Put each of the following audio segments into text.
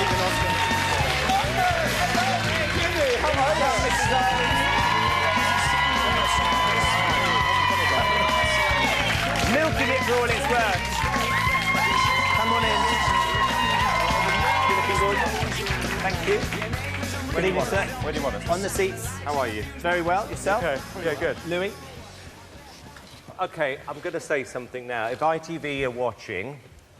Stephen Austin. Jimmy, how are you, Mrs. Milking it for all it's worth. Come on in. You're looking good. Thank you. Good evening, sir. Where do you want us? On the seats. How are you? Very well. Yourself? Okay. Yeah, good. Louis? Okay, I'm going to say something now. If ITV are watching,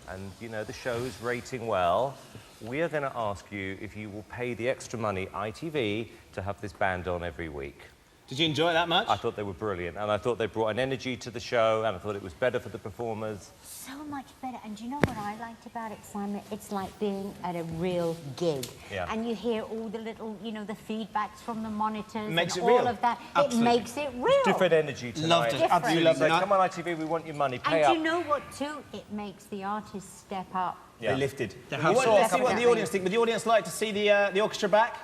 and, you know, the show's rating well, we are going to ask you if you will pay the extra money, ITV, to have this band on every week. Did you enjoy it that much? I thought they were brilliant, and I thought they brought an energy to the show, and I thought it was better for the performers. So much better. And do you know what I liked about it, Simon? It's like being at a real gig. Yeah. And you hear all the little, you know, the feedbacks from the monitors Makes and it all real. of that. Absolutely. It makes it real. Different energy tonight. Loved it. Different. Absolutely loved So it. come on, ITV, we want your money. Pay And up. do you know what, too? It makes the artists step up. Yeah. They lifted. Let's Let's see what the Definitely. audience think. Would the audience like to see the orchestra back?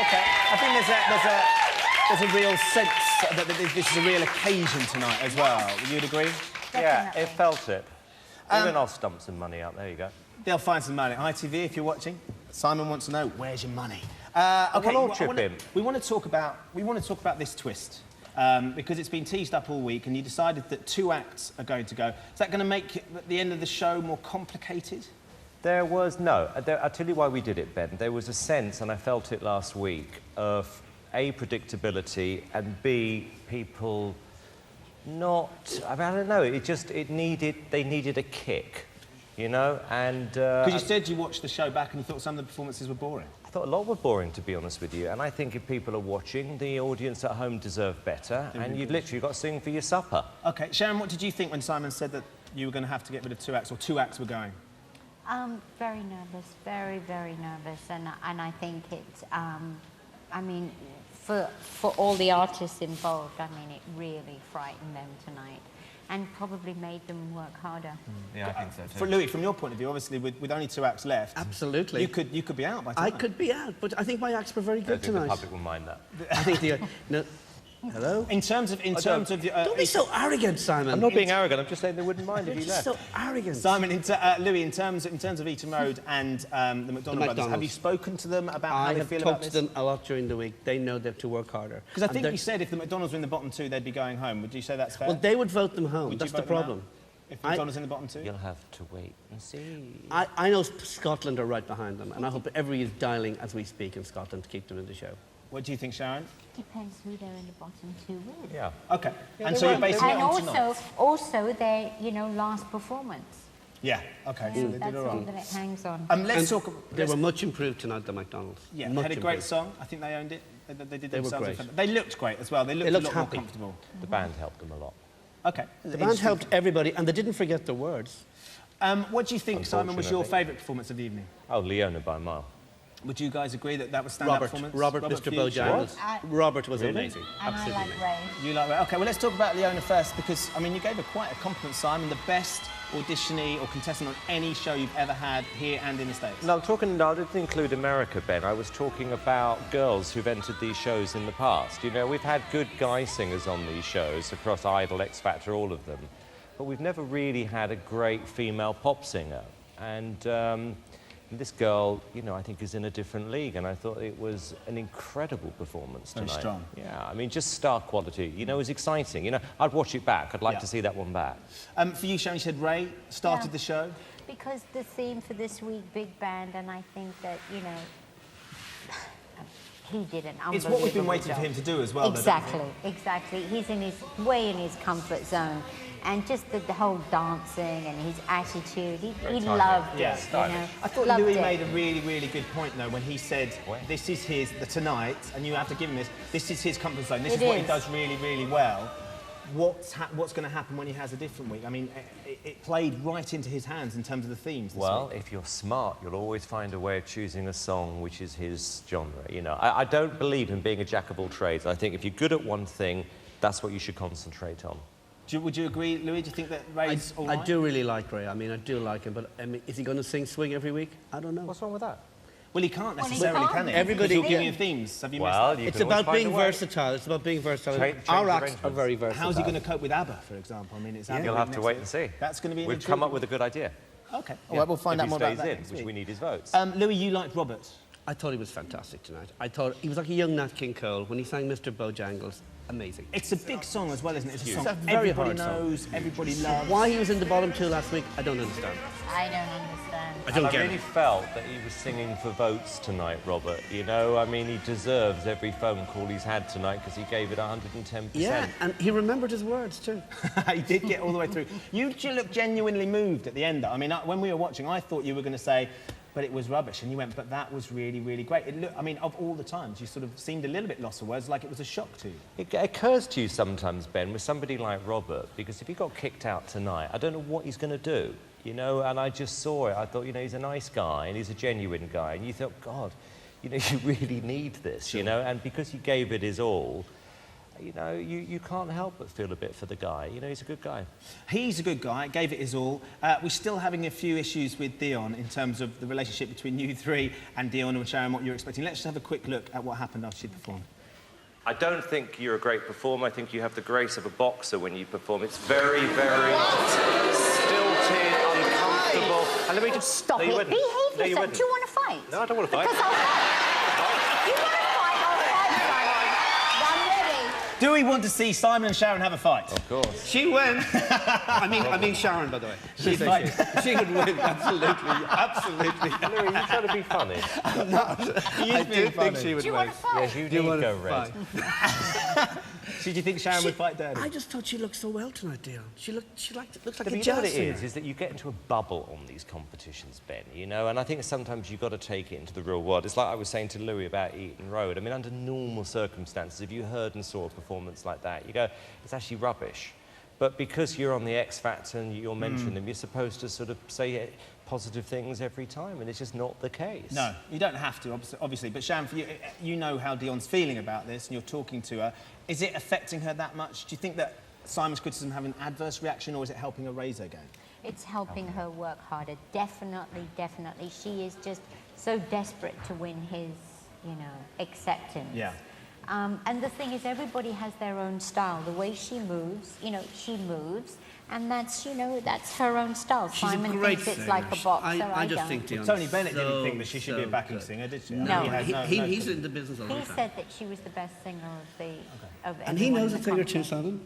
Okay. I think there's a real sense that this is a real occasion tonight as well. Would you agree? Yeah, Definitely. it felt it. Even I'll stump some money out. There you go. They'll find some money. ITV, if you're watching, Simon wants to know, where's your money? Okay, We'll all well, chip in. we want to talk about this twist. Because it's been teased up all week and you decided that 2 acts are going to go. Is that going to make the end of the show more complicated? There was, no. I'll tell you why we did it, Ben. There was a sense, and I felt it last week, of A, predictability, and B, people not... I mean, I don't know, they needed a kick, you know, and... Because you said you watched the show back and you thought some of the performances were boring. I thought a lot were boring, to be honest with you, and I think if people are watching, the audience at home deserve better, and you've literally got to sing for your supper. OK, Sharon, what did you think when Simon said that you were going to have to get rid of 2 acts, or 2 acts were going? Very nervous, very, very nervous. And I think it's, I mean, for all the artists involved, I mean, it really frightened them tonight and probably made them work harder. Yeah, I think so, too. For Louis, from your point of view, obviously, with only 2 acts left... Absolutely. You could be out by tonight. I could be out, but I think my acts were very I good think the tonight. public will mind that. I think the... No, hello? In terms of... Don't be so arrogant, Simon. I'm not being arrogant, I'm just saying they wouldn't mind if You're you just left. so arrogant. Simon, Louis, in terms of Eton Road and the McDonald brothers, have you spoken to them about how I they have feel about talked to this? them a lot during the week. They know they have to work harder. Because I And think they're- you said if the McDonald's were in the bottom 2, they'd be going home. Would you say that's fair? Well, they would vote them home. Would you That's the vote them out problem. If McDonald's in the bottom 2? You'll have to wait and see. I know Scotland are right behind them, and I hope everybody is dialing as we speak in Scotland to keep them in the show. What do you think, Sharon? Depends who they're in the bottom 2 with. Yeah. OK. And so you're basing it And on tonight? also their, you know, last performance. Yeah, OK, so Yeah, they did that's all all right. that it hangs on. Let's And talk... They were much improved tonight, the McDonald's. Yeah, they much had a great improved. song. I think they owned it. They did They were themselves. great. They looked great as well. They looked looked a lot more happy. comfortable. The band helped them a lot. OK. The band helped everybody, and they didn't forget the words. What do you think, Simon, was your Unfortunately. favourite performance of the evening? Oh, Leona by a mile. Would you guys agree that that was stand-up performance? Robert, Mr. Hughes? Bojangles. Robert was Really? amazing. And I like Ray. You like that? OK, well, let's talk about Leona first, because, I mean, you gave her quite a compliment, Simon. The best auditionee or contestant on any show you've ever had here and in the States. No, I didn't include America, Ben. I was talking about girls who've entered these shows in the past. You know, we've had good guy singers on these shows across Idol, X Factor, all of them. But we've never really had a great female pop singer. And this girl, you know, I think is in a different league, and I thought it was an incredible performance tonight. Very strong. Yeah, I mean, just star quality. You know, it was exciting. You know, I'd watch it back. I'd like Yeah. to see that one back. For you, Sharon, you said Ray started Yeah. the show. Because the theme for this week, big band, and I think that, you know, he did an unbelievable It's what we've been waiting job. for him to do as well. though, don't Exactly, exactly. He's way in his comfort zone. And just the whole dancing and his attitude, he loved Yeah. it, you know. I thought Loved Louis it. made a really, really good point, though, when he said, When? this is tonight, and you have to give him this is his comfort zone, this It is what he is. does really, really well. What's going to happen when he has a different week? I mean, it played right into his hands in terms of the themes this Well, week. if you're smart, you'll always find a way of choosing a song which is his genre. You know, I don't believe in being a jack of all trades. I think if you're good at one thing, that's what you should concentrate on. Would you agree, Louis? Do you think that Ray's all right? I do really like Ray. I mean, I do like him, but I mean, is he going to sing Swing every week? I don't know. What's wrong with that? Well, he can't Well, he necessarily, can't. can he? Everybody- Because you're giving him themes. Have you Well, missed you It's can always about find being a way. versatile. It's about being versatile. Change Our acts are arrangements. very that? versatile. How's he going to cope with ABBA, for example? I mean, it's ABBA You'll week have to next wait week. and see. That's going to be an We've come up intriguing- with a good idea. OK. All right, we'll find out more about that next which week. we need his votes. Louis, you liked Robert. I thought he was fantastic tonight. I thought he was like a young Nat King Cole when he sang Mr. Bojangles. Amazing. It's a big song as well, isn't it? It's a song It's a very everybody hard song. knows, everybody loves. Why he was in the bottom 2 last week, I don't understand. I don't understand. I don't I get really it. felt that he was singing for votes tonight, Robert. You know, I mean, he deserves every phone call he's had tonight because he gave it 110%. Yeah, and he remembered his words too. He did get all the way through. You looked genuinely moved at the end. I mean, when we were watching, I thought you were going to say, but it was rubbish. And you went, but that was really, really great. I mean, of all the times, you sort of seemed a little bit lost for words, like it was a shock to you. It occurs to you sometimes, Ben, with somebody like Robert, because if he got kicked out tonight, I don't know what he's going to do, you know, and I just saw it. I thought, you know, he's a nice guy and he's a genuine guy, and you thought, God, you know, you really need this, sure. You know, and because he gave it his all, you know, you can't help but feel a bit for the guy. You know, he's a good guy. He's a good guy, gave it his all. We're still having a few issues with Dion in terms of the relationship between you three and Dion and Sharon, what you're expecting. Let's just have a quick look at what happened after she performed. I don't think you're a great performer. I think you have the grace of a boxer when you perform. It's very, very stilted, uncomfortable. And let me just... Stop no, you it. wouldn't. Behave No, you yourself. wouldn't. Do you want to fight? No, I don't want to fight. Because you want to fight, I'll fight, Simon. I'm ready. Do we want to see Simon and Sharon have a fight? Of course. She wins. I mean Sharon, by the way. She'd She would win, absolutely, absolutely. Louis, you trying to be funny? I'm not. I do think she would Do you win. want to fight? Yes, you Do you need want go to red. fight? Did you think Sharon would fight dirty? I just thought she looked so well tonight, Dion. She looks like But a you know jazz what it singer. is that you get into a bubble on these competitions, Ben, you know, and I think sometimes you've got to take it into the real world. It's like I was saying to Louis about Eton Road. I mean, under normal circumstances, if you heard and saw a performance like that, you go, it's actually rubbish. But because you're on the X Factor and you're mentioning them, you're supposed to sort of say positive things every time, and it's just not the case. No, you don't have to, obviously. But Sharon, for you, you know how Dion's feeling about this, and you're talking to her. Is it affecting her that much? Do you think that Simon's criticism having an adverse reaction, or is it helping her raise her game? It's helping her work harder. Definitely, definitely. She is just so desperate to win his, you know, acceptance. Yeah. And the thing is, everybody has their own style. The way she moves, you know, she moves, and that's, you know, that's her own style. She's Simon a great thinks it's singer. like a boxer. I just don't. think Dion's Tony Bennett didn't so, think that she should be a so backing good. singer, did she? No. He had He's in the business all the He time. said that she was the best singer of the... Of And he everyone knows in a the thing or two, contest. Simon.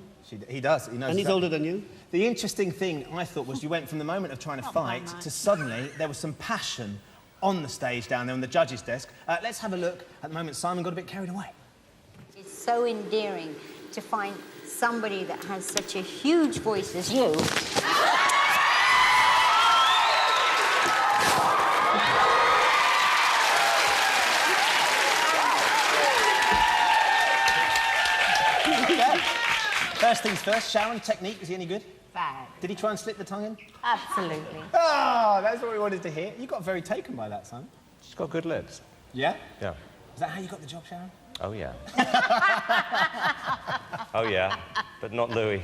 He does. He knows. And he's exactly. older than you. The interesting thing, I thought, was you went from the moment of trying to Not by fight much. to suddenly there was some passion on the stage down there on the judge's desk. Let's have a look. At the moment, Simon got a bit carried away. It's so endearing to find somebody that has such a huge voice as you. First things first, Sharon, technique, is he any good? Bad. Did he try and slip the tongue in? Absolutely. Oh, that's what we wanted to hear. You got very taken by that, Simon. She's got good lips. Yeah? Yeah. Is that how you got the job, Sharon? Oh, yeah. Oh, yeah. But not Louis.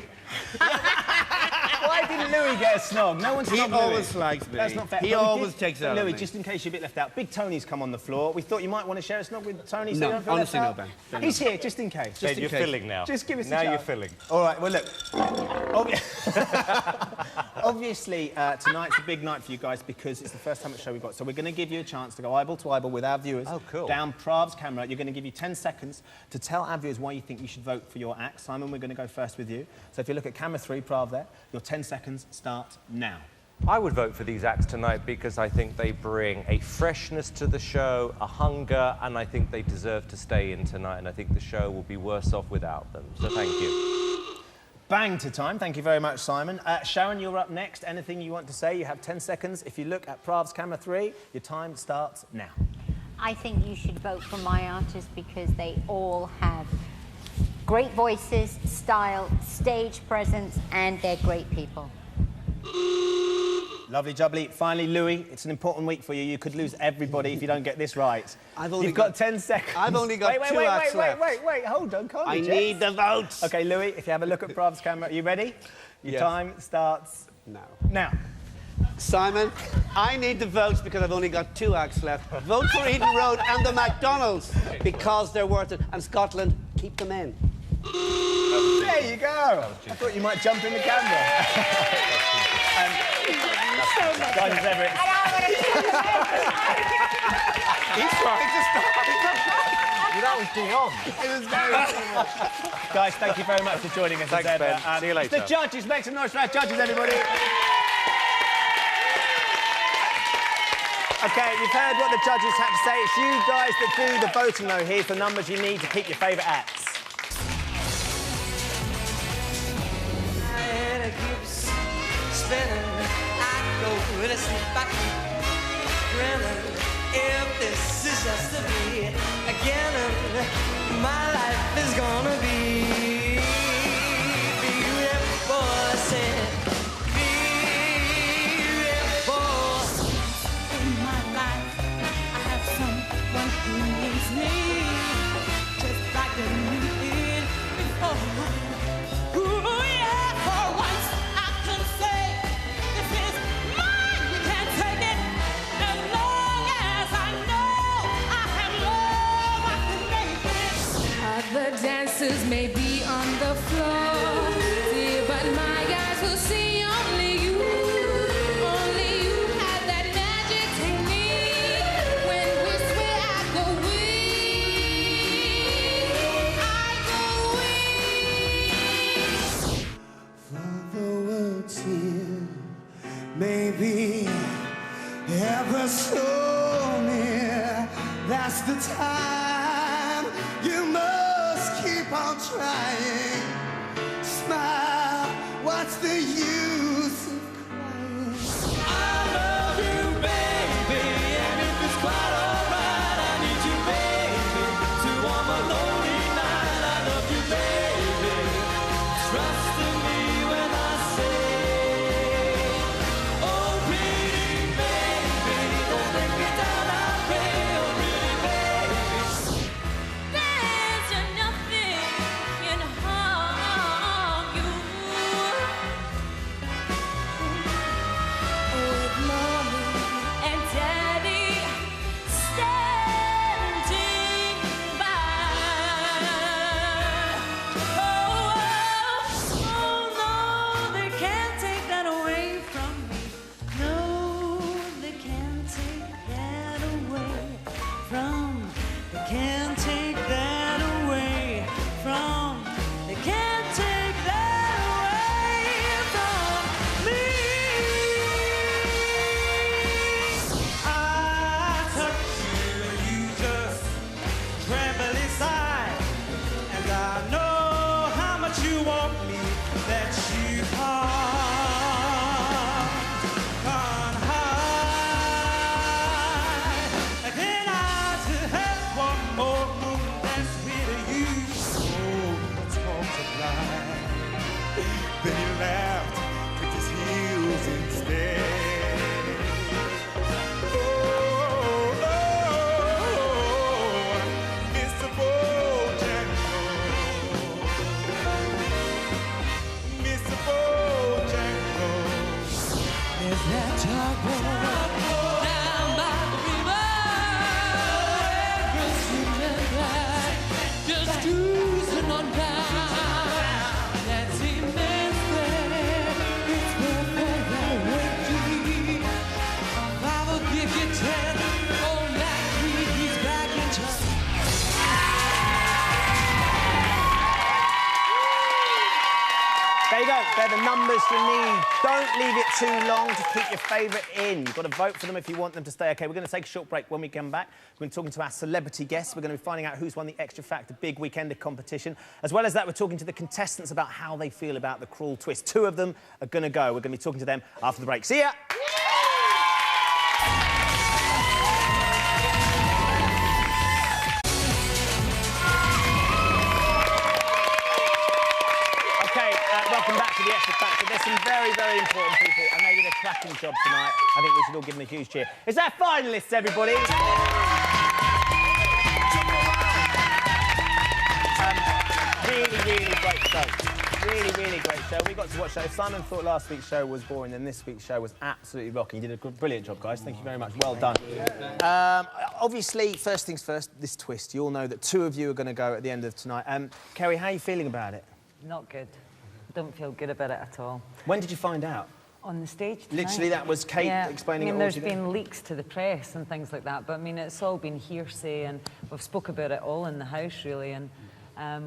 Why didn't Louis get a snog? No one's He snogged always Louis. slags me. That's not fair. He But we always did- takes it but out of Louis, me. just in case you're a bit left out, Big Tony's come on the floor. We thought you might want to share a snog with Tony. So No, you don't feel honestly, left no, out. Ben. He's here, just in case. Just Ben, in you're case. filling now. Just give us now a you're shout. filling. All right, well, look. Obviously, tonight's a big night for you guys because it's the first time at the show we've got. So we're going to give you a chance to go eyeball to eyeball with our viewers. Oh, cool. Down Prav's camera. You're going to give you 10 seconds to tell our viewers why you think you should vote for your act. Simon, we're going to go first with you. So if you look at camera 3, Prav there, your 10 seconds start now. I would vote for these acts tonight because I think they bring a freshness to the show, a hunger, and I think they deserve to stay in tonight, and I think the show will be worse off without them. So thank you. Bang to time. Thank you very much, Simon. Sharon, you're up next. Anything you want to say? You have 10 seconds. If you look at Prav's camera 3, your time starts now. I think you should vote for my artists because they all have great voices, style, stage presence, and they're great people. Lovely jubbly. Finally, Louis, it's an important week for you. You could lose everybody if you don't get this right. You've got 10 seconds. I've only got wait, two wait, acts wait, left. wait, hold on, can't I you, Jess? need the votes. OK, Louis, if you have a look at Prav's camera, are you ready? Your Yes. time starts Now. now. Simon, I need the votes because I've only got 2 acts left. Vote for Eden Road and the McDonald's because they're worth it. And Scotland, keep them in. There you go. I thought you might jump in the camera. so much. Judges Everett. And I want to He's trying to stop. That was beyond. It was very Guys, thank you very much for joining us. Thanks, as ever. Ben. See you later. The judges, make some noise for our judges, everybody. OK, you've heard what the judges had to say. It's you guys that do the voting, though. Here's the numbers you need to pick your favourite acts. My head keeps spinning. I go to sleep. I keep grinning. If this is just to be again, my life is gonna be beautiful. I said, beautiful. In my life, I have someone who needs me, just like I needed before. Ooh, yeah, for once I can say, this is mine, you can't take it. As long as I know I have love, I can make it. Other dancers may be on the floor, dear, but my eyes will see only you. Only you have that magic technique. When we swear, I go weak. I go weak. For the world's here, maybe ever so near. That's the time you must keep on trying. Smile, what's the use of crying? I love you, baby, and if it's quite alright, I need you, baby, to warm a lonely night. I love you, baby. Trust in me when I say, oh, pretty baby, don't break me down, I pray, oh, pretty baby. There's nothing can harm you. With mommy and daddy standing by. Oh no, they can't take that away from me. No, they can't take that away from. They can't take that away from. They can't take that away from me. I touch you and you just tremble inside. And I know how much you want me, that you can't hide. And then I to have one more moment that's with you. Oh, let's multiply. Then he laughed with his heels instead. Oh, Mr. Bojangles. Mr. Bojangles. There's that tugboat Down by the river, swimming black, just cruising on down. That's immense there. It's worth that waiting. I will give you 10. Oh, that he's back in town. There you go. They're the numbers you need. Don't leave it too long to keep your favourite in. You've got to vote for them if you want them to stay. OK, we're going to take a short break. When we come back, we're going to be talking to our celebrity guests. We're going to be finding out who's won the Xtra Factor Big Weekender competition. As well as that, we're talking to the contestants about how they feel about the cruel twist. 2 of them are going to go. We're going to be talking to them after the break. See ya! Welcome back to the Xtra Factor. There's some very, very important people, and they did a cracking job tonight. I think we should all give them a huge cheer. Is that finalists, everybody? Really, really great show. Really, really great show. We got to watch that. If Simon thought last week's show was boring, then this week's show was absolutely rocking. You did a brilliant job, guys. Thank you very much. Well done. Obviously, first things first, this twist. You all know that 2 of you are going to go at the end of tonight. Kerry, how are you feeling about it? Not good. Don't feel good about it at all. When did you find out? on the stage tonight. Literally, that was Kate explaining it all there's to you then? been leaks to the press and things like that, but I mean, it's all been hearsay, and we've spoke about it all in the house, really, and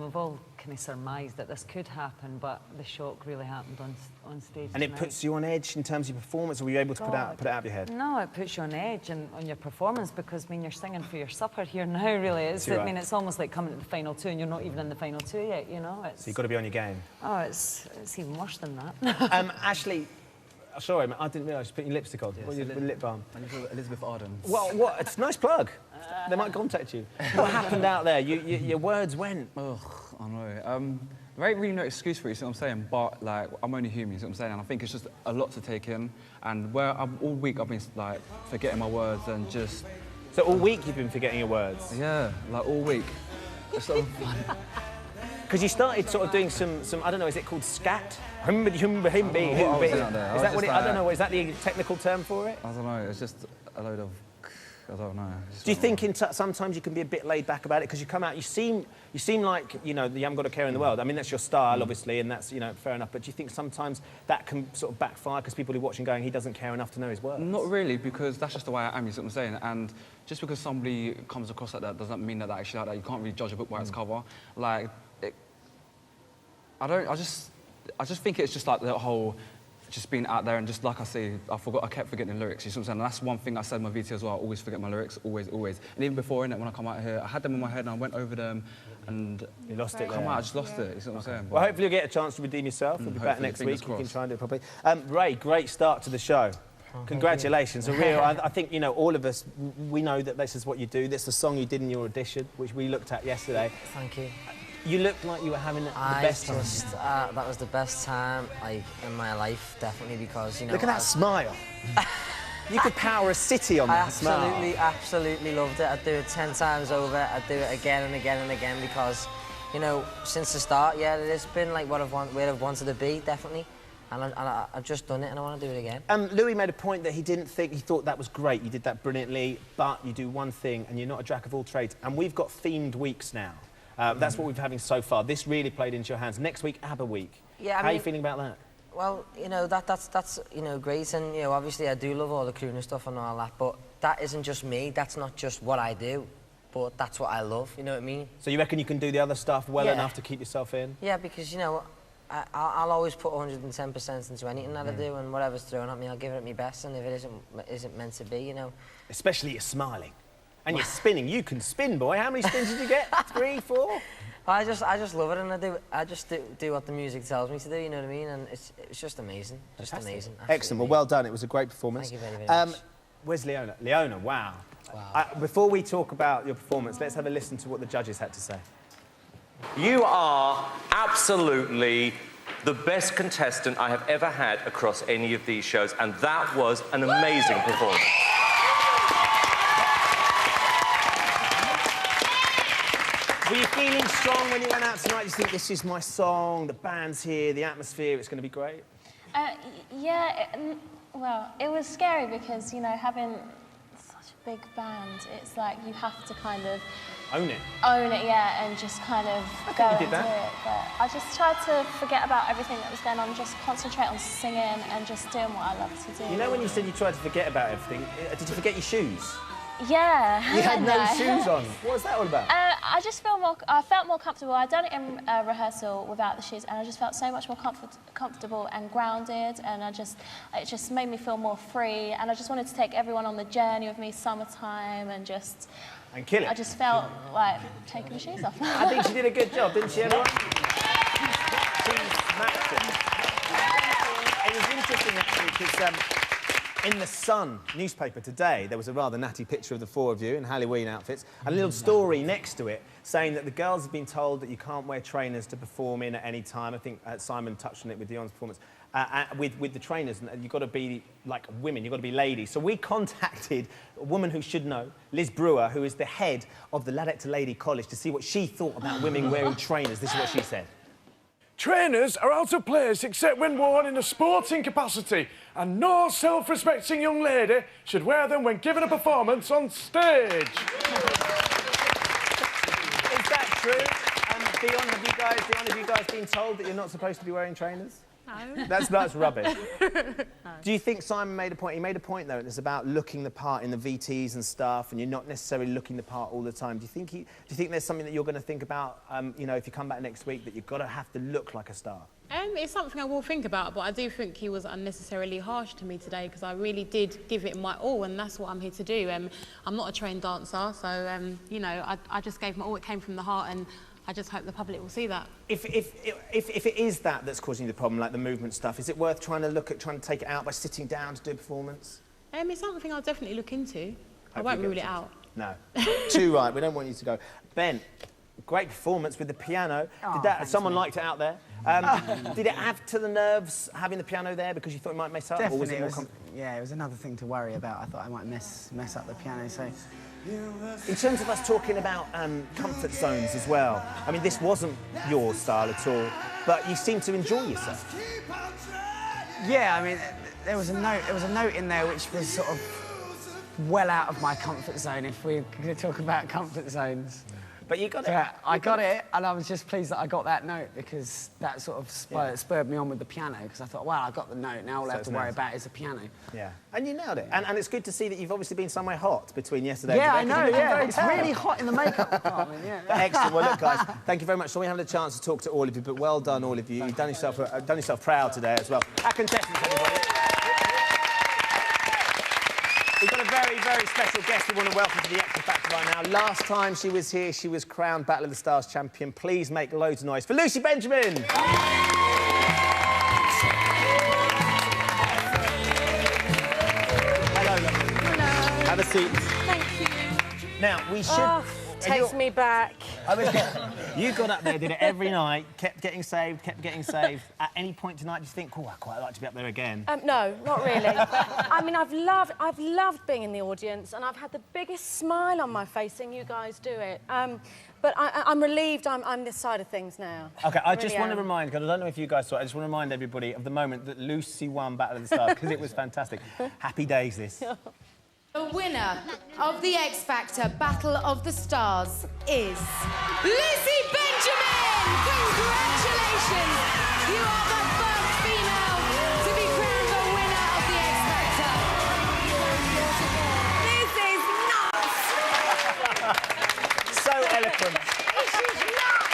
we've all kind of surmised that this could happen, but the shock really happened on stage And it tonight. puts you on edge in terms of your performance, or were you able to put it out of your head? No, it puts you on edge and on your performance, because, I mean, you're singing for your supper here now, really. I mean, it's almost like coming to the final two, and you're not even in the final two yet, you know? So you've got to be on your game. Oh, it's even worse than that. Ashley, sorry, man, I didn't realise you put your lipstick on. Yes, What, your lip balm? And you've got Elizabeth Arden. Well, what? It's a nice plug. They might contact you. What happened out there? Your words went. Ugh, I know. There ain't really no excuse for it, you see what I'm saying? But, like, I'm only human, you see what I'm saying? And I think it's just a lot to take in. And all week I've been, like, forgetting my words and just... So all week you've been forgetting your words? Yeah, like, all week. It's so fun. Because you started sort of doing some, I don't know, is it called scat? Is that what it, I don't know, is that the technical term for it? I don't know, it's just a load of... I don't know. Do you think sometimes you can be a bit laid back about it? Because you come out, you seem like, you know, you haven't got a care in the world. I mean, that's your style, obviously, and that's, you know, fair enough. But do you think sometimes that can sort of backfire because people are watching going, he doesn't care enough to know his words? Not really, because that's just the way I am, you see what I'm saying? And just because somebody comes across like that doesn't mean that they're actually like that. You can't really judge a book by its cover. Like, I just think it's just like the whole... just being out there and just, like I say, I kept forgetting the lyrics, you see what I'm saying? And that's one thing I said in my video as well, I always forget my lyrics, always. And even before, innit, when I come out here, I had them in my head and I went over them and... You lost it there. Come out, I just lost it, you see what I'm saying? Well, hopefully you'll get a chance to redeem yourself. We'll be back next week. You can try and do it properly. Ray, great start to the show. Congratulations. I think, you know, all of us, we know that this is what you do. This is the song you did in your audition, which we looked at yesterday. Thank you. You looked like you were having the best time. That was the best time, like, in my life, definitely, because, you know... Look at that smile. You could power a city on that smile. I absolutely loved it. I'd do it 10 times over. I'd do it again and again and again, because, you know, since the start, yeah, it's been, like, where I've wanted to be, definitely. And I've just done it, and I want to do it again. Louis made a point that he thought that was great. You did that brilliantly, but you do one thing, and you're not a jack of all trades. And we've got themed weeks now. That's what we've been having so far. This really played into your hands. Next week, ABBA week. Yeah, How are you feeling about that? Well, you know, that's you know, great, and, you know, obviously I do love all the crooner stuff and all that, but that isn't just me. That's not just what I do, but that's what I love, you know what I mean? So you reckon you can do the other stuff well enough to keep yourself in? Yeah, because, you know, I'll always put 110% into anything that I do, and whatever's thrown at me, I'll give it my best, and if it isn't meant to be, you know... Especially you're smiling. And you're spinning. You can spin, boy. How many spins did you get? 3, 4? I just love it, and I just do what the music tells me to do, you know what I mean? And it's just amazing. Just amazing. Absolutely. Excellent. Well, well done. It was a great performance. Thank you very, very much. Where's Leona? Leona, wow. Before we talk about your performance, let's have a listen to what the judges had to say. You are absolutely the best contestant I have ever had across any of these shows, and that was an amazing performance. Were you feeling strong when you went out tonight? You think, this is my song, the band's here, the atmosphere, it's going to be great? Yeah, well, it was scary because, you know, having such a big band, it's like you have to kind of... Own it? Own it, yeah, and just kind of go and do it. But I just tried to forget about everything that was going on, just concentrate on singing and just doing what I love to do. You know when you said you tried to forget about everything, did you forget your shoes? Yeah. You had no shoes on. What was that all about? I just felt more comfortable. I'd done it in rehearsal without the shoes, and I just felt so much more comfortable and grounded, and it just made me feel more free, and I just wanted to take everyone on the journey with me, summertime, and just... And kill it. I just felt like taking the shoes off. I think she did a good job, didn't she, everyone? She smacked it. It was interesting, actually, because... in the Sun newspaper today, there was a rather natty picture of the 4 of you in Halloween outfits, and a little story next to it saying that the girls have been told that you can't wear trainers to perform in at any time. I think Simon touched on it with Dion's performance. With the trainers, and you've got to be like women, you've got to be ladies. So we contacted a woman who should know, Liz Brewer, who is the head of the Ladette to Lady College, to see what she thought about women wearing trainers. This is what she said. Trainers are out of place except when worn in a sporting capacity, and no self-respecting young lady should wear them when giving a performance on stage. Is that true? Dion, have you guys been told that you're not supposed to be wearing trainers? No. That's rubbish. Do you think Simon made a point? He made a point, though, and it's about looking the part in the VTs and stuff, and you're not necessarily looking the part all the time. Do you think there's something that you're going to think about, you know, if you come back next week, that you've got to have to look like a star? It's something I will think about, but I do think he was unnecessarily harsh to me today because I really did give it my all, and that's what I'm here to do. I'm not a trained dancer, so, you know, I just gave my all. It came from the heart, and I just hope the public will see that. If it is that's causing you the problem, like the movement stuff, is it worth trying to take it out by sitting down to do a performance? It's something I'll definitely look into. I won't rule it out. No. Too right. We don't want you to go. Ben, great performance with the piano. Someone liked it out there. Did it add to the nerves having the piano there because you thought it might mess up? Definitely. Or was it more it was another thing to worry about. I thought I might mess up the piano. So. In terms of us talking about comfort zones as well, I mean, this wasn't your style at all, but you seem to enjoy yourself. Yeah, I mean, there was a note in there which was sort of well out of my comfort zone, if we're going to talk about comfort zones. But you got it. Yeah, I got it, and I was just pleased that I got that note because that sort of spurred me on with the piano, because I thought, well, I got the note, now all I have to worry about is the piano. Yeah, and you nailed it. And it's good to see that you've obviously been somewhere hot between yesterday and today. I know, yeah, it's really hot in the makeup department, yeah. Excellent. Well, look, guys, thank you very much. So we haven't had a chance to talk to all of you, but well done, all of you. You've done yourself proud today as well. Our contestants, everybody. We've got a very, very special guest we want to welcome to the Xtra Factor right now. Last time she was here, she was crowned Battle of the Stars champion. Please make loads of noise for Lucy Benjamin. Hello. Hello. Have a seat. Thank you. Now, we should... Takes me back. You got up there, did it every night, kept getting saved. At any point tonight, do you think, oh, I'd quite like to be up there again? No, not really. I mean, I've loved being in the audience, and I've had the biggest smile on my face seeing you guys do it. But I'm relieved I'm this side of things now. OK, I just want to remind, because I don't know if you guys saw it, I just want to remind everybody of the moment that Lucy won Battle of the Stars, because it was fantastic. Happy days, this. The winner of the X Factor Battle of the Stars is Lucy Benjamin! Congratulations! You are the first female to be crowned the winner of the X Factor. This is nuts! So eloquent.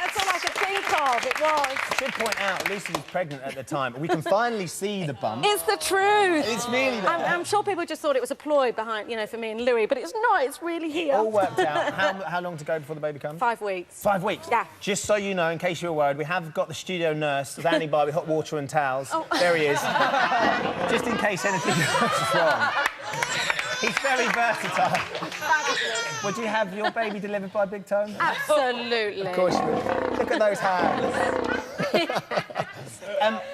That's all I could think of. It was. I should point out, Lucy was pregnant at the time. We can finally see the bump. It's the truth. It's really there. I'm sure people just thought it was a ploy behind, you know, for me and Louis, but it's not. It's really here. All worked out. How long to go before the baby comes? 5 weeks. 5 weeks? Yeah. Just so you know, in case you were worried, we have got the studio nurse standing by with hot water and towels. Oh. There he is. Just in case anything goes wrong. He's very versatile. Would you have your baby delivered by Big Tone? Absolutely. Of course you would. Look at those hands.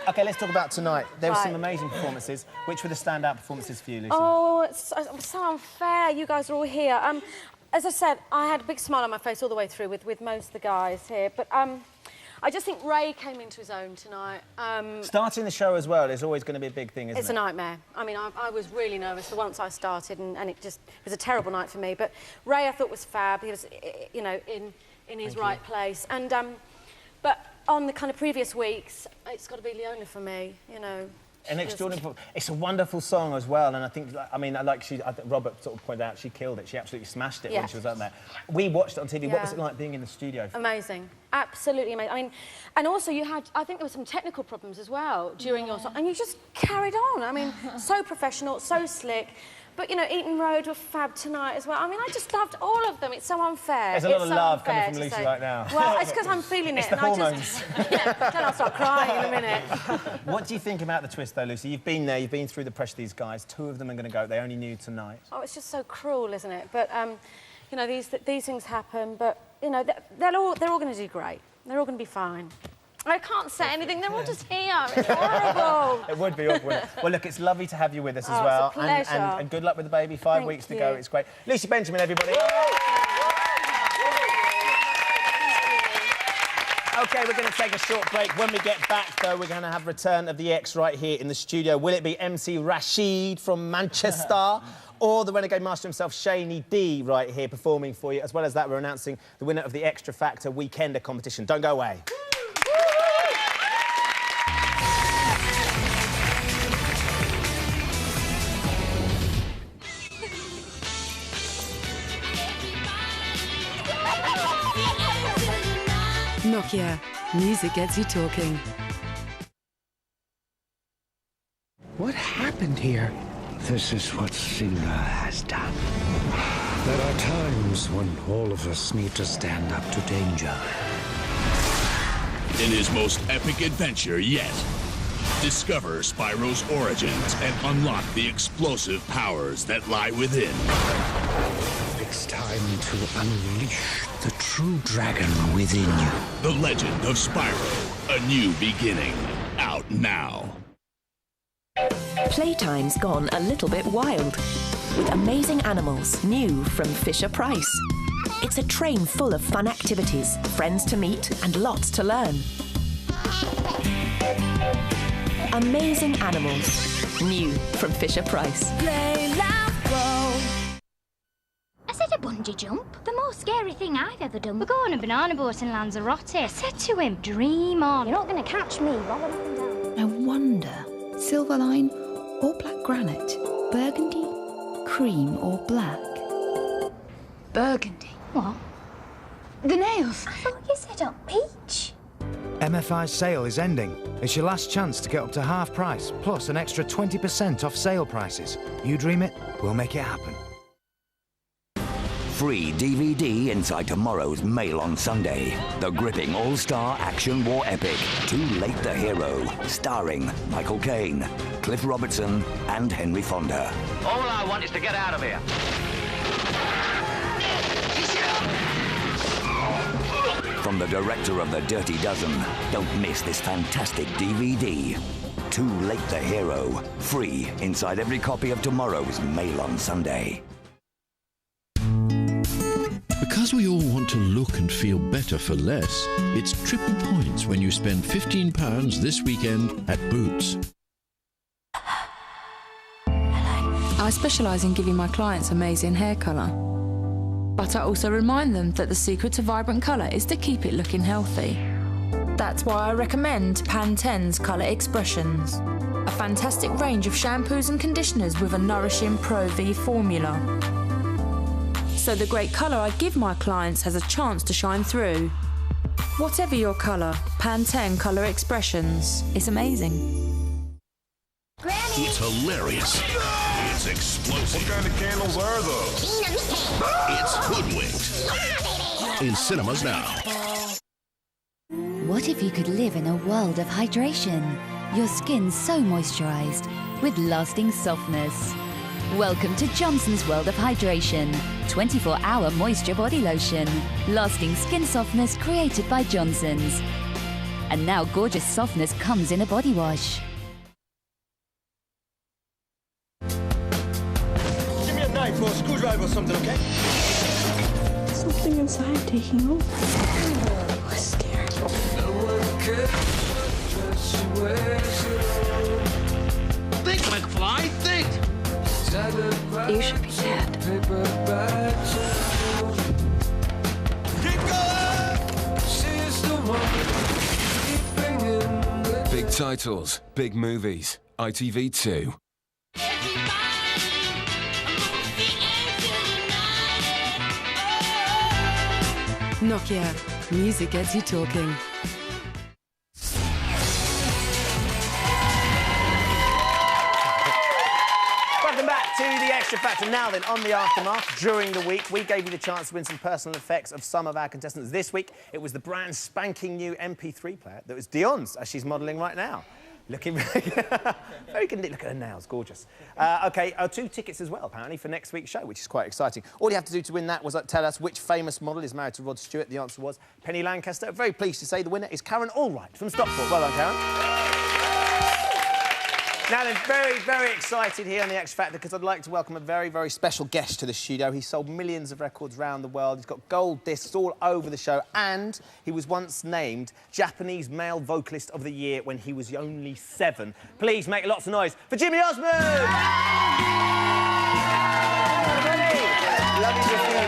OK, let's talk about tonight. There were some amazing performances. Which were the standout performances for you, Lucy? Oh, it's so unfair. You guys are all here. As I said, I had a big smile on my face all the way through with most of the guys here, but I just think Ray came into his own tonight. Starting the show as well is always going to be a big thing, isn't it? It's a nightmare. I mean, I was really nervous for once I started, and it was a terrible night for me. But Ray, I thought, was fab. He was, you know, in his right place. And but on the kind of previous weeks, it's got to be Leona for me, you know. An extraordinary. It's a wonderful song as well, and I think, I mean, I think Robert sort of pointed out she killed it. She absolutely smashed it when she was up there. We watched it on TV. Yeah. What was it like being in the studio? Amazing, absolutely amazing. I mean, and also I think there were some technical problems as well during your song, and you just carried on. I mean, so professional, so slick. But, you know, Eton Road were fab tonight as well. I mean, I just loved all of them. It's so unfair. There's a lot of love coming from Lucy right now. Well, it's because I'm feeling it. It's the hormones. Then I'll start crying in a minute. What do you think about the twist, though, Lucy? You've been there, you've been through the pressure of these guys. 2 of them are going to go. They only knew tonight. Oh, it's just so cruel, isn't it? But, you know, these things happen. But, you know, they're all going to do great. They're all going to be fine. I can't say anything. They're all just here. It's horrible. It would be awful. Well, look, it's lovely to have you with us as Oh, well. it's a pleasure. And good luck with the baby. 5 Thank weeks to you. go. It's great. Lucy Benjamin, everybody. OK, we're going to take a short break. When we get back, though, we're going to have return of the X right here in the studio. Will it be MC Rashid from Manchester or the Renegade Master himself, Shaney D, right here performing for you? As well as that, we're announcing the winner of the Xtra Factor Weekender competition. Don't go away. Nokia. Music gets you talking. What happened here? This is what Xtra has done. There are times when all of us need to stand up to danger. In his most epic adventure yet, discover Spyro's origins and unlock the explosive powers that lie within. It's time to unleash the true dragon within you. The Legend of Spyro, a new beginning. Out now. Playtime's gone a little bit wild with amazing animals new from Fisher-Price. It's a train full of fun activities, friends to meet, and lots to learn. Amazing animals new from Fisher-Price. Play, laugh, go. I said a bungee jump. The most scary thing I've ever done. We're going on a banana boat in Lanzarote. I said to him, dream on. You're not going to catch me. Roll up and down. I wonder, Silverline or black granite? Burgundy, cream or black? Burgundy. What? The nails. I thought you said up peach. MFI's sale is ending. It's your last chance to get up to half price, plus an extra 20% off sale prices. You dream it, we'll make it happen. Free DVD inside tomorrow's Mail on Sunday. The gripping all-star action war epic, Too Late the Hero, starring Michael Caine, Cliff Robertson, and Henry Fonda. All I want is to get out of here. From the director of The Dirty Dozen, don't miss this fantastic DVD. Too Late the Hero, free inside every copy of tomorrow's Mail on Sunday. Because we all want to look and feel better for less, it's triple points when you spend £15 this weekend at Boots. I specialise in giving my clients amazing hair colour. But I also remind them that the secret to vibrant colour is to keep it looking healthy. That's why I recommend Pantene's Colour Expressions, a fantastic range of shampoos and conditioners with a nourishing Pro V formula. So the great colour I give my clients has a chance to shine through. Whatever your colour, Pantene Colour Expressions. It's amazing. It's hilarious. It's explosive. What kind of candles are those? It's hoodwinked. In cinemas now. What if you could live in a world of hydration? Your skin so moisturized with lasting softness. Welcome to Johnson's World of Hydration. 24-hour moisture body lotion. Lasting skin softness created by Johnson's. And now gorgeous softness comes in a body wash. Give me a knife or a screwdriver or something, okay? Something inside taking over. I was scared. Think, McFly, think! You should be dead. Big titles, big movies. ITV2. Nokia. Music gets you talking. Welcome back to the Extra Factor. Now then, on the Aftermath, during the week, we gave you the chance to win some personal effects of some of our contestants. This week, it was the brand spanking new MP3 player that was Dion's, as she's modelling right now. Looking very good. Look at her nails, gorgeous. OK, 2 tickets as well, apparently, for next week's show, which is quite exciting. All you have to do to win that was tell us which famous model is married to Rod Stewart. The answer was Penny Lancaster. Very pleased to say the winner is Karen Allwright from Stockport. Well done, Karen. Now then, very, very excited here on the X Factor because I'd like to welcome a very, very special guest to the studio. He's sold millions of records around the world. He's got gold discs all over the show, and he was once named Japanese Male Vocalist of the Year when he was only 7. Please make lots of noise for Jimmy Osmond! Lovely to see you.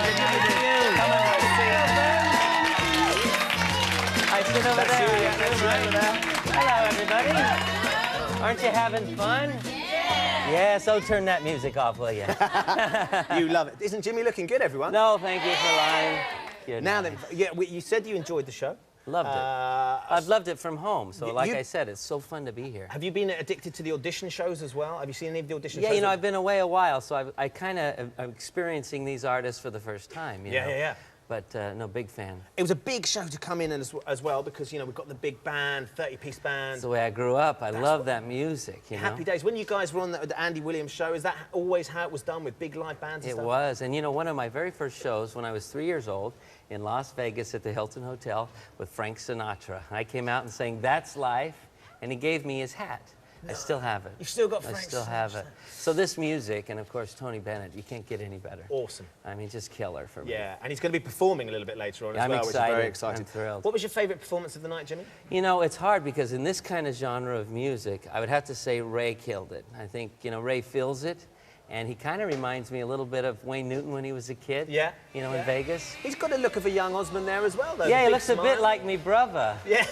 Come on, nice to see you. I sit over there. Hello, everybody. Aren't you having fun? Yeah, so turn that music off, will you? You love it. Isn't Jimmy looking good, everyone? No, thank you for lying. Now then, yeah, you said you enjoyed the show. Loved it. I've loved it from home. So, like I said, it's so fun to be here. Have you been addicted to the audition shows as well? Have you seen any of the audition shows? Yeah, you know, I've been away a while, so I kind of am experiencing these artists for the first time. You know? Yeah. But no, big fan. It was a big show to come in as well because, you know, we've got the big band, 30-piece band. That's the way I grew up. I love that music, you know. Happy days. When you guys were on the Andy Williams show, is that always how it was done with big live bands and stuff? It was. And, you know, one of my very first shows when I was 3 years old in Las Vegas at the Hilton Hotel with Frank Sinatra. I came out and sang "That's Life," and he gave me his hat. I still have it. You've still got Frank I still have it. So this music, and of course Tony Bennett, you can't get any better. Awesome. I mean, just killer for me. Yeah, and he's going to be performing a little bit later on as I'm well, excited. which is very exciting. I'm thrilled. What was your favourite performance of the night, Jimmy? You know, it's hard because in this kind of genre of music, I would have to say Ray killed it. I think, you know, Ray feels it. And he kind of reminds me a little bit of Wayne Newton when he was a kid. Yeah. You know, in Vegas. He's got a look of a young Osmond there as well, though. Yeah, he looks a bit like me brother. Yeah.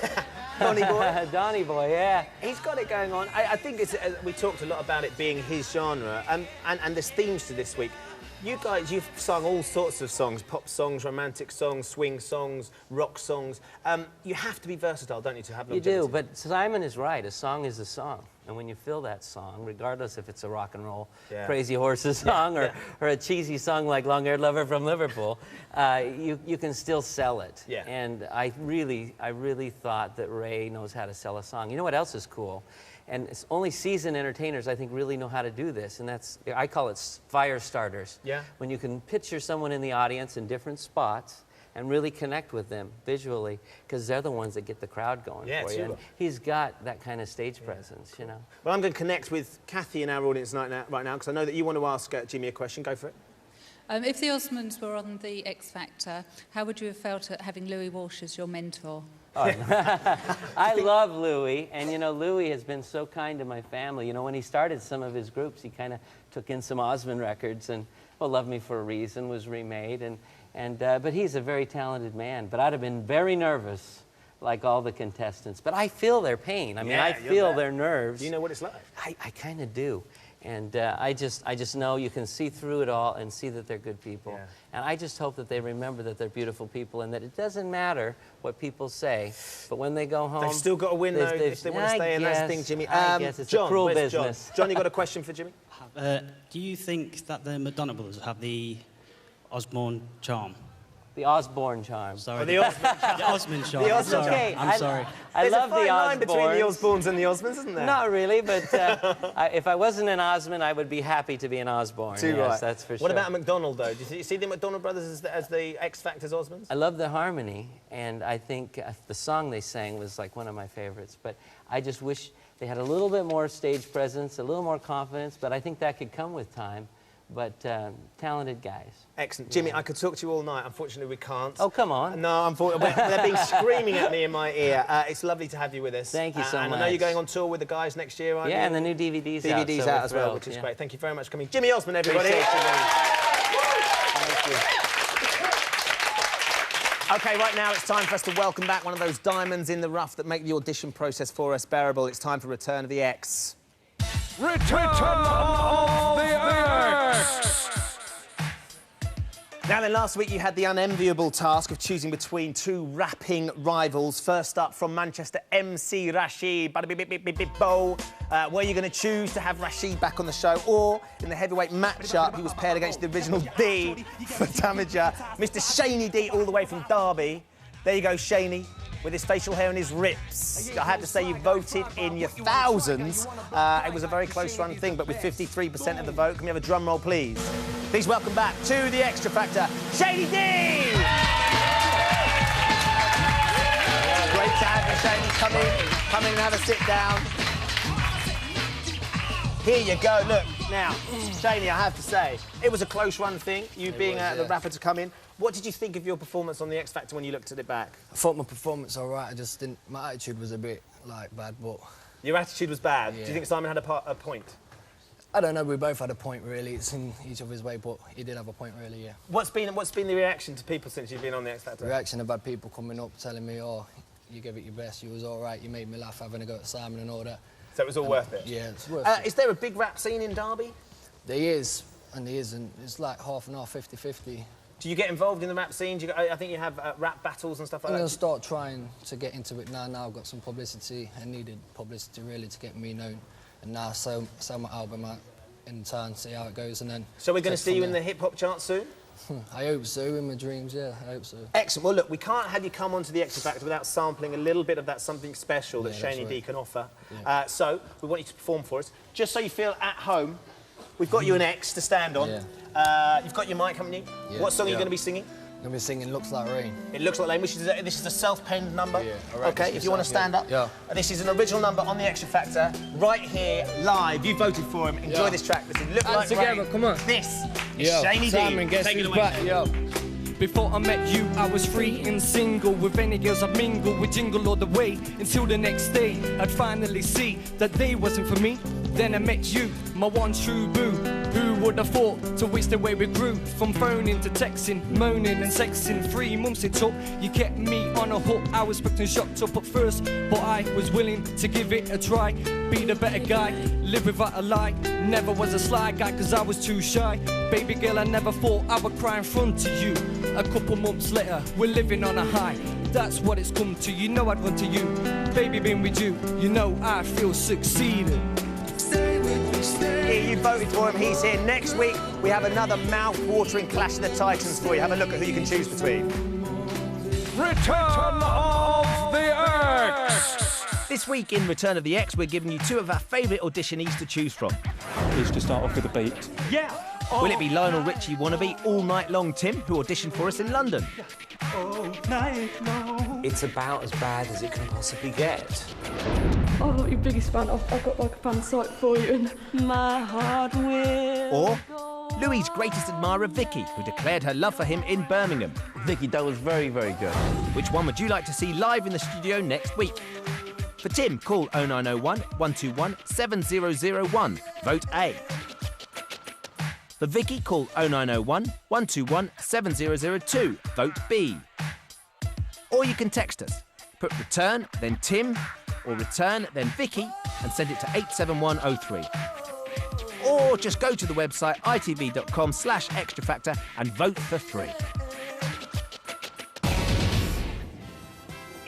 Donny Boy. Donny Boy, yeah. He's got it going on. I think it's, we talked a lot about it being his genre, and there's themes to this week. You guys, you've sung all sorts of songs, pop songs, romantic songs, swing songs, rock songs. You have to be versatile, don't you, to have longevity? You do, but Simon is right. A song is a song. And when you feel that song, regardless if it's a rock and roll Crazy Horses song or a cheesy song like Long-Haired Lover from Liverpool, you can still sell it. Yeah. And I really thought that Ray knows how to sell a song. You know what else is cool? And it's only seasoned entertainers, I think, really know how to do this. And that's, I call it fire starters. Yeah. When you can picture someone in the audience in different spots and really connect with them visually, because they're the ones that get the crowd going for you. And he's got that kind of stage presence, you know. Well, I'm going to connect with Kathy in our audience right now, because I know that you want to ask Jimmy a question. Go for it. If the Osmonds were on the X Factor, how would you have felt at having Louis Walsh as your mentor? Oh, I love Louis, and you know, Louis has been so kind to my family. You know, when he started some of his groups, he kind of took in some Osmond records, and well, Love Me for a Reason was remade, but he's a very talented man. But I'd have been very nervous, like all the contestants. But I feel their pain. I mean, I feel their nerves. Do you know what it's like? I kind of do. And I just know you can see through it all and see that they're good people. Yeah. And I just hope that they remember that they're beautiful people and that it doesn't matter what people say, but when they go home... They've still got to win, though, if they want to stay in. That's the thing, Jimmy. I guess it's a cruel business. John, you got a question for Jimmy? Do you think that the Madonna brothers have the Osborne charm? The Osborne charm. Sorry. The Osmond charm. The Osmond charm. Okay, I'm sorry. I love the Osbornes. There's a fine line between the Osbornes and the Osmonds, isn't there? Not really, but if I wasn't an Osmond, I would be happy to be an Osborne. Too yes, right. That's for sure. What about McDonald, though? Do you see the McDonald brothers as the X Factor's Osmonds? I love the harmony, and I think the song they sang was like one of my favorites. But I just wish they had a little bit more stage presence, a little more confidence, but I think that could come with time. But talented guys. Excellent. Jimmy, I could talk to you all night. Unfortunately, we can't. Oh, come on. No, unfortunately. They've been screaming at me in my ear. It's lovely to have you with us. Thank you so much. And I know you're going on tour with the guys next year, aren't you? Yeah, and the new DVD's out. DVD's out as well, which is great. Thank you very much for coming. Jimmy Osmond, everybody. Thank you. OK, right now it's time for us to welcome back one of those diamonds in the rough that make the audition process for us bearable. It's time for Return of the X. Return of the X! Now then, last week you had the unenviable task of choosing between two rapping rivals. First up from Manchester, MC Rashid. Were you going to choose to have Rashid back on the show? Or in the heavyweight matchup, he was paired against the original D for Damager, Mr. Shaney D, all the way from Derby. There you go, Shaney, with his facial hair and his rips. I have to say, you voted in your thousands. It was a very close-run thing, but with 53% of the vote. Can we have a drum roll, please? Please welcome back to the Xtra Factor, Shady D! Great to have you, Shady. Come in and have a sit down. Here you go, look. Now, Shady, I have to say, it was a close-run thing, you being the rapper to come in. What did you think of your performance on the X Factor when you looked at it back? I thought my performance all right. I just didn't... My attitude was a bit, like, bad, but... Your attitude was bad? Yeah. Do you think Simon had a point? I don't know. We both had a point, really. It's in each of his way, but he did have a point, really, yeah. What's been the reaction to people since you've been on the X Factor? The reaction about people coming up, telling me, oh, you gave it your best, you was all right, you made me laugh, having a go at Simon and all that. So it was all worth it? Yeah, it's worth it. Is there a big rap scene in Derby? There is, and it's like half and half, 50-50. Do you get involved in the rap scene? I think you have rap battles and stuff like I'm that. going to start trying to get into it now. Now I've got some publicity. I needed publicity really to get me known. And now sell my album out in turn, see how it goes, and then... So we're going to see you in the hip-hop chart soon? I hope so, in my dreams, yeah, I hope so. Excellent. Well, look, we can't have you come onto the Xtra Factor without sampling a little bit of that something special that Shani D can offer. Yeah. So we want you to perform for us. Just so you feel at home, we've got you an X to stand on. Yeah. You've got your mic, haven't you? Yeah. What song are you going to be singing? I'm going to be singing Looks Like Rain. It Looks Like Rain, which is this is a self-penned number. Yeah. Okay, if you want to stand up. Yeah. This is an original number on the Xtra Factor, right here, live. You voted for him. Enjoy this track. This is Look Like together, Rain. come on. This is Shani D. Simon, guess Take it who's away. back? Yo. Before I met you, I was free and single. With any girls I mingle, we jingle all the way until the next day. I'd finally see that they wasn't for me. Then I met you, my one true boo. Who would have thought to waste the way we grew? From phoning to texting, moaning and sexing. 3 months it took, you kept me on a hook. I was expecting shocked up at first, but I was willing to give it a try. Be the better guy, live without a lie. Never was a sly guy cause I was too shy. Baby girl, I never thought I would cry in front of you. A couple months later, we're living on a high. That's what it's come to, you know I'd run to you. Baby, been with you, you know I feel succeeded. Yeah, you voted for him, he's here. Next week, we have another mouth-watering Clash of the Titans for you. Have a look at who you can choose between. Return of the X! This week in Return of the X, we're giving you 2 of our favourite auditionees to choose from. Is to start off with a beat. Yeah! Will it be Lionel Richie wannabe All Night Long Tim, who auditioned for us in London? All night long. It's about as bad as it can possibly get. I'm not your biggest fan. I've got like a fan site for you, and my heart will. Or Louis' greatest admirer, Vicky, who declared her love for him in Birmingham. Vicky, that was very, very good. Which one would you like to see live in the studio next week? For Tim, call 0901 121 7001. Vote A. For Vicky, call 0901 121 7002. Vote B. Or you can text us. Put return, then Tim, or return, then Vicky, and send it to 87103. Or just go to the website itv.com/extrafactor and vote for free.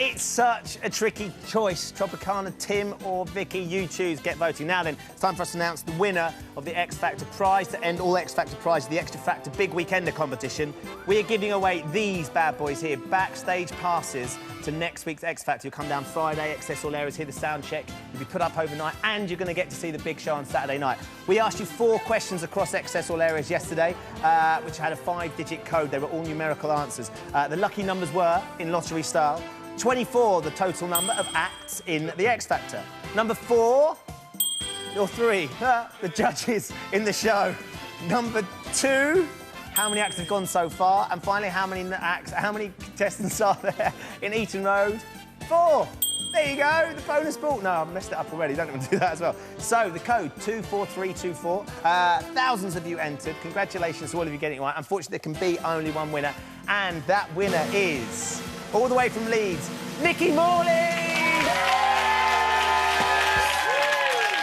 It's such a tricky choice. Tropicana, Tim or Vicky, you choose. Get voting. Now then, it's time for us to announce the winner of the X Factor prize. To end all X Factor prizes, the Xtra Factor Big Weekender competition. We are giving away these bad boys here, backstage passes to next week's X Factor. You'll come down Friday, Excess All Areas, hear the sound check. You'll be put up overnight, and you're going to get to see the big show on Saturday night. We asked you 4 questions across Excess All Areas yesterday, which had a 5-digit code. They were all numerical answers. The lucky numbers were, in lottery style, 24, the total number of acts in the X Factor. Number 4, or 3, the judges in the show. Number 2, how many acts have gone so far? And finally, how many contestants are there in Eaton Road? 4. There you go, the bonus ball. No, I've messed it up already, don't even do that as well. So, the code, 24324. Thousands of you entered. Congratulations to all of you getting it right. Unfortunately, there can be only one winner, and that winner is, all the way from Leeds, Nikki Morley!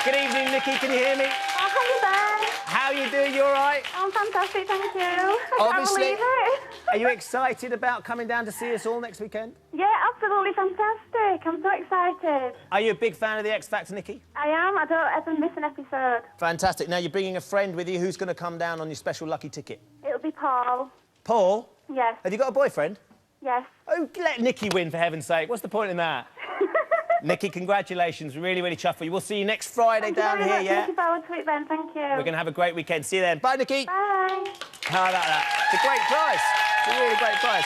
Good evening, Nikki, can you hear me? Oh, hello there. How are you doing? You all right? I'm fantastic, thank you. I Obviously. can't believe it. Are you excited about coming down to see us all next weekend? Yeah, absolutely fantastic. I'm so excited. Are you a big fan of the X Factor, Nikki? I am. I don't ever miss an episode. Fantastic. Now, you're bringing a friend with you. Who's going to come down on your special lucky ticket? It'll be Paul. Paul? Yes. Have you got a boyfriend? Yes. Oh, let Nikki win, for heaven's sake. What's the point in that? Nikki, congratulations. Really, really chuffed for you. We'll see you next Friday down here, yeah? Looking forward to it then, thank you. We're going to have a great weekend. See you then. Bye, Nikki. Bye. How about that? It's a great prize. It's a really great prize.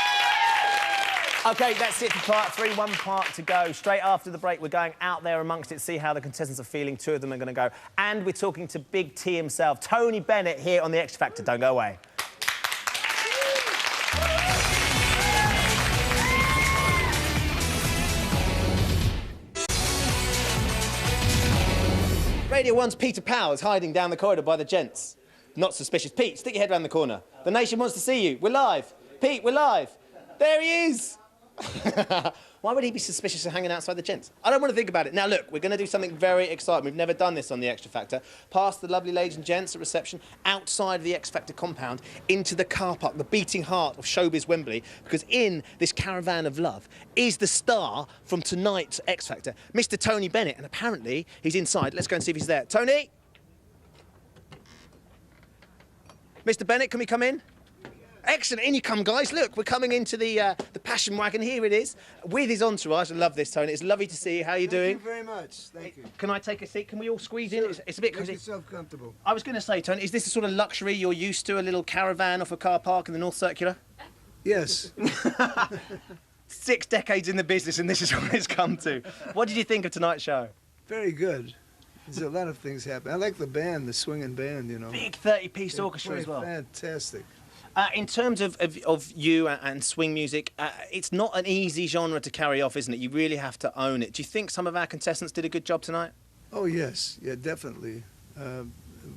OK, that's it for part 3. 1 part to go. Straight after the break, we're going out there amongst it, see how the contestants are feeling. 2 of them are going to go. And we're talking to Big T himself, Tony Bennett, here on the X Factor. Don't go away. Radio 1's Peter Powers hiding down the corridor by the gents. Not suspicious. Pete, stick your head round the corner. The nation wants to see you. We're live. Pete, we're live. There he is. Why would he be suspicious of hanging outside the gents? I don't want to think about it. Now, look, we're going to do something very exciting. We've never done this on the Xtra Factor. Past the lovely ladies and gents at reception, outside the X Factor compound, into the car park, the beating heart of showbiz Wembley, because in this caravan of love is the star from tonight's X Factor, Mr. Tony Bennett, and apparently he's inside. Let's go and see if he's there. Tony? Mr. Bennett, can we come in? Excellent, in you come, guys. Look, we're coming into the passion wagon. Here it is, with his entourage. I love this, Tony. It's lovely to see you. How are you doing? Thank you very much. Thank you. Can I take a seat? Can we all squeeze in? It's a bit Make cosy. yourself comfortable. I was going to say, Tony, is this the sort of luxury you're used to? A little caravan off a car park in the North Circular? Yes. 6 decades in the business, and this is what it's come to. What did you think of tonight's show? Very good. There's a lot of things happening. I like the band, the swinging band, you know. Big 30-piece orchestra play as well. Fantastic. In terms of you and swing music, it's not an easy genre to carry off, isn't it? You really have to own it. Do you think some of our contestants did a good job tonight? Oh, yes. Yeah, definitely.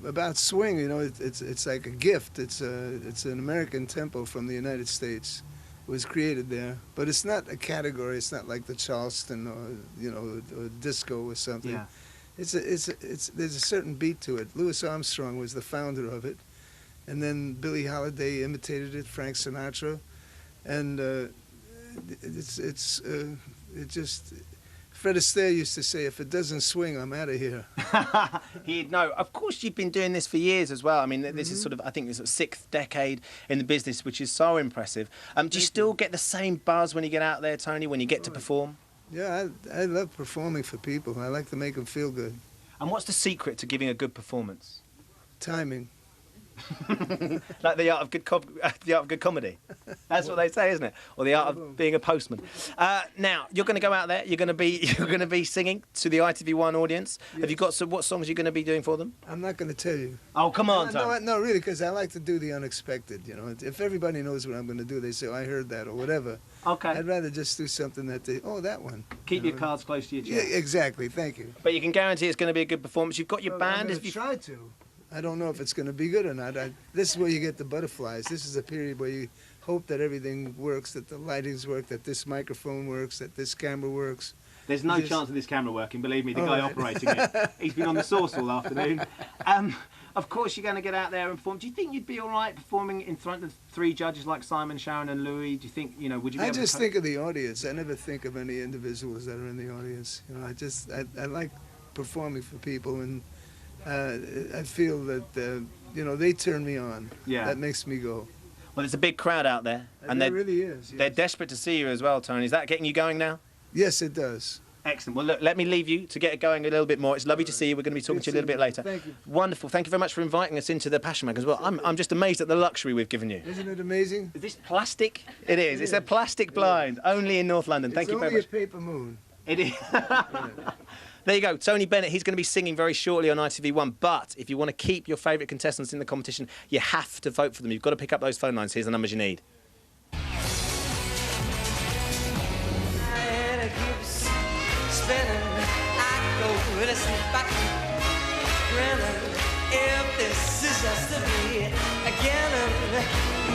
About swing, you know, it's like a gift. It's an American tempo from the United States. It was created there. But it's not a category. It's not like the Charleston or, you know, or disco or something. Yeah. There's a certain beat to it. Louis Armstrong was the founder of it. And then Billie Holiday imitated it, Frank Sinatra, and it just. Fred Astaire used to say, "If it doesn't swing, I'm out of here." He'd know. Of course, you've been doing this for years as well. I mean, this is sort of, I think, this is 6th decade in the business, which is so impressive. Do you still get the same buzz when you get out there, Tony, when you get to perform? Yeah, I love performing for people. I like to make them feel good. And what's the secret to giving a good performance? Timing. Like the art of good comedy. That's what they say, isn't it? Or the art of being a postman. Now you're going to go out there. You're going to be singing to the ITV1 audience. Yes. Have you got what songs are you going to be doing for them? I'm not going to tell you. Oh, come on, Tom. No, really, because I like to do the unexpected. You know, if everybody knows what I'm going to do, they say, "Oh, I heard that," or whatever. Okay. I'd rather just do something that that one. Keep your cards close to your chest. Yeah, exactly. Thank you. But you can guarantee it's going to be a good performance. You've got your band. I'm going to try to. I don't know if it's going to be good or not. This is where you get the butterflies. This is a period where you hope that everything works, that the lightings work, that this microphone works, that this camera works. There's no chance of this camera working, believe me, the guy operating it. He's been on the sauce all afternoon. Of course, you're going to get out there and perform. Do you think you'd be all right performing in front of 3 judges like Simon, Sharon and Louis? Do you think, you know, would you be I just think of the audience. I never think of any individuals that are in the audience. You know, I like performing for people, and I feel that, you know, they turn me on. Yeah. That makes me go. Well, there's a big crowd out there. And there really is. Yes. They're desperate to see you as well, Tony. Is that getting you going now? Yes, it does. Excellent. Well, look, let me leave you to get going a little bit more. It's lovely to see you. We're going to be talking to you a little bit later. Thank you. Wonderful. Thank you very much for inviting us into the Passion Mag as well. I'm just amazed at the luxury we've given you. Isn't it amazing? Is this plastic? It is. It's a plastic blind, only in North London. Thank you very much. It's only a paper moon. It is. There you go, Tony Bennett. He's going to be singing very shortly on ITV1. But if you want to keep your favourite contestants in the competition, you have to vote for them. You've got to pick up those phone lines. Here's the numbers you need. If this is just to be again,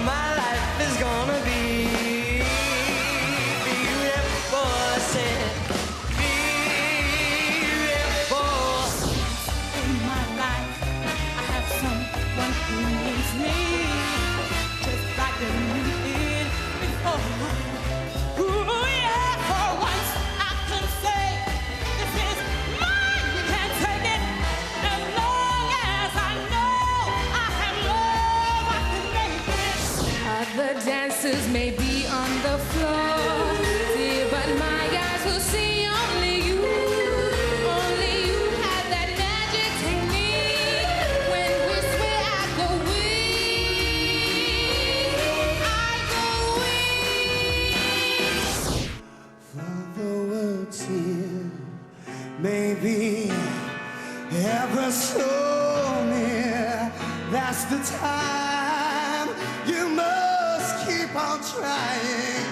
my life is gonna be beautiful. In my life, I have someone who needs me, just like they needed before. Ooh, yeah, for once I can say this is mine. You can't take it as long as I know I have love. I can make it. Other dancers may be on the floor, dear, but my eyes will see only you. Only you have that magic technique. When we sway, I go weak. For the world's here, maybe ever so near. That's the time you must keep on trying.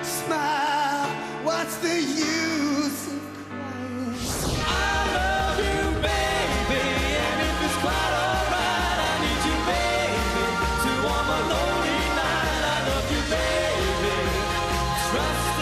Smile, what's the use of crying? I love you, baby, and if it's quite alright, I need you, baby, to warm a lonely night. I love you, baby, trust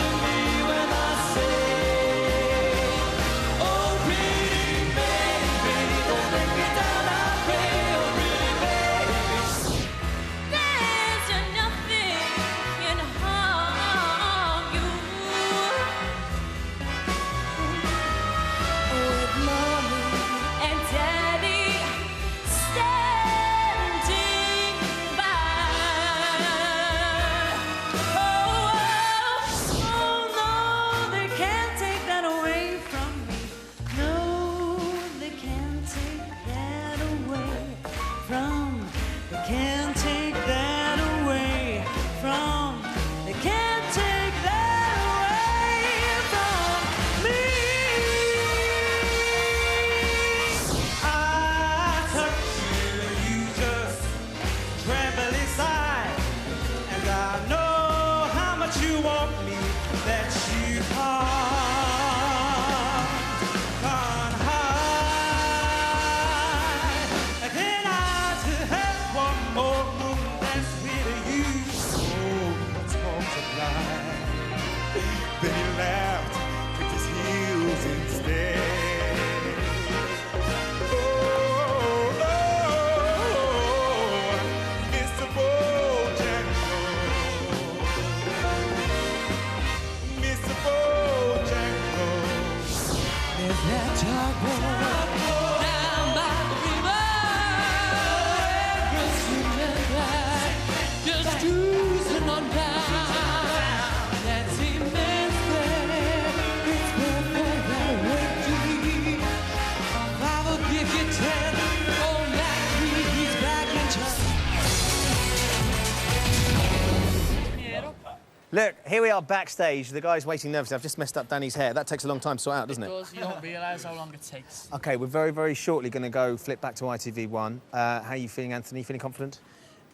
Look, here we are backstage. The guy's waiting nervously. I've just messed up Danny's hair. That takes a long time to sort out, doesn't it? It does. You don't realise how long it takes. OK, we're very, very shortly going to go flip back to ITV1. How are you feeling, Anthony? Feeling confident?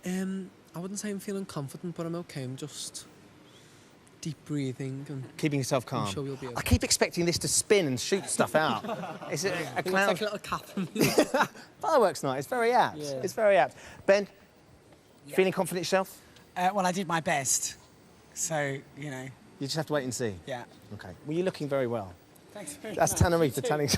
I wouldn't say I'm feeling confident, but I'm OK. I'm just deep breathing and... Keeping yourself calm. I'm sure you'll be OK. I keep expecting this to spin and shoot stuff out. Is it a clown? It's like a little cap. Fireworks night. It's very apt. Yeah. It's very apt. Ben, feeling confident yourself? Well, I did my best. So, you know... You just have to wait and see? Yeah. OK. Well, you're looking very well. Thanks very That's much. Tannerita telling...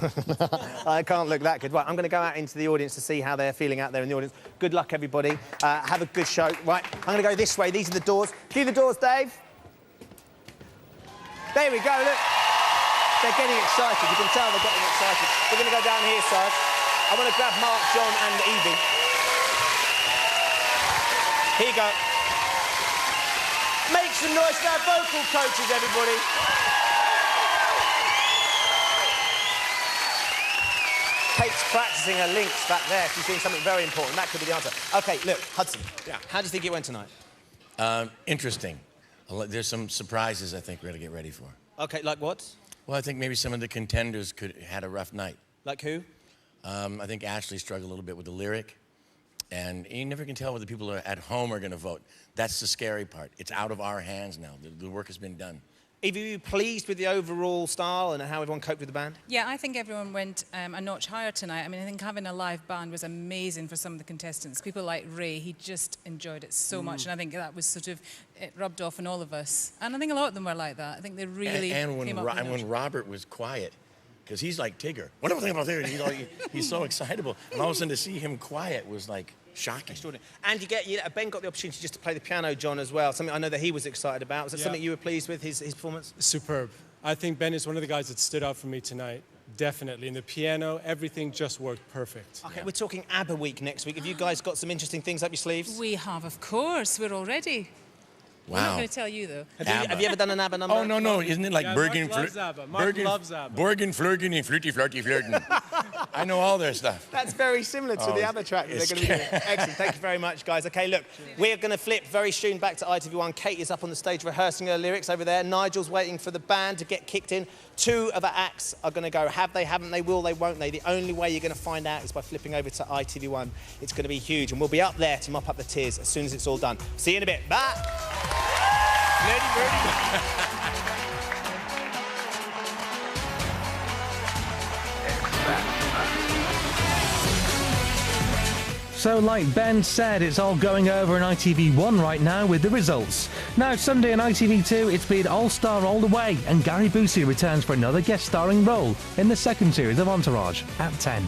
I can't look that good. Right, I'm going to go out into the audience to see how they're feeling out there in the audience. Good luck, everybody. Have a good show. Right, I'm going to go this way. These are the doors. Cue the doors, Dave. There we go, look. They're getting excited. You can tell they're getting excited. We're going to go down here, Sarge. I want to grab Mark, John and Evie. Here you go. Make some noise for our vocal coaches, everybody. Kate's practising her links back there. She's doing something very important. That could be the answer. OK, look, Hudson. Yeah. How do you think it went tonight? Interesting. There's some surprises I think we're going to get ready for. OK, like what? Well, I think maybe some of the contenders had a rough night. Like who? I think Ashley struggled a little bit with the lyric. And you never can tell what the people at home are going to vote. That's the scary part. It's out of our hands now. The work has been done. Evie, were you pleased with the overall style and how everyone coped with the band? Yeah, I think everyone went a notch higher tonight. I mean, I think having a live band was amazing for some of the contestants. People like Ray, he just enjoyed it so much, and I think that was sort of, it rubbed off on all of us. And I think a lot of them were like that. I think they really and came up with a notch. when Robert was quiet, because he's like Tigger. What do you think about Tigger? You know, he's so excitable. And all of a sudden to see him quiet was like shocking. Extraordinary. And Ben got the opportunity just to play the piano, John, as well. Something I know that he was excited about. Was that something you were pleased with, his performance? Superb. I think Ben is one of the guys that stood out for me tonight. Definitely. In the piano, everything just worked perfect. OK, we're talking ABBA week next week. Have you guys got some interesting things up your sleeves? We have, of course. We're all ready. Wow. I'm not going to tell you, though. Have you ever done an ABBA number? Oh, no. Isn't it like Bergen... Mark loves ABBA. Mark loves ABBA. Bergen, Flirgen, and Flirty, Flirty, Flirten. I know all their stuff. That's very similar to the ABBA track. They're going to be doing. Excellent. Thank you very much, guys. OK, look, we're going to flip very soon back to ITV1. Kate is up on the stage rehearsing her lyrics over there. Nigel's waiting for the band to get kicked in. 2 of the acts are going to go. Have they, haven't they, will they, won't they? The only way you're going to find out is by flipping over to ITV1. It's going to be huge, and we'll be up there to mop up the tears as soon as it's all done. See you in a bit. Bye. So, like Ben said, it's all going over on ITV1 right now with the results. Now, Sunday on ITV2, it's been All-Star all the way, and Gary Busey returns for another guest starring role in the second series of Entourage at 10.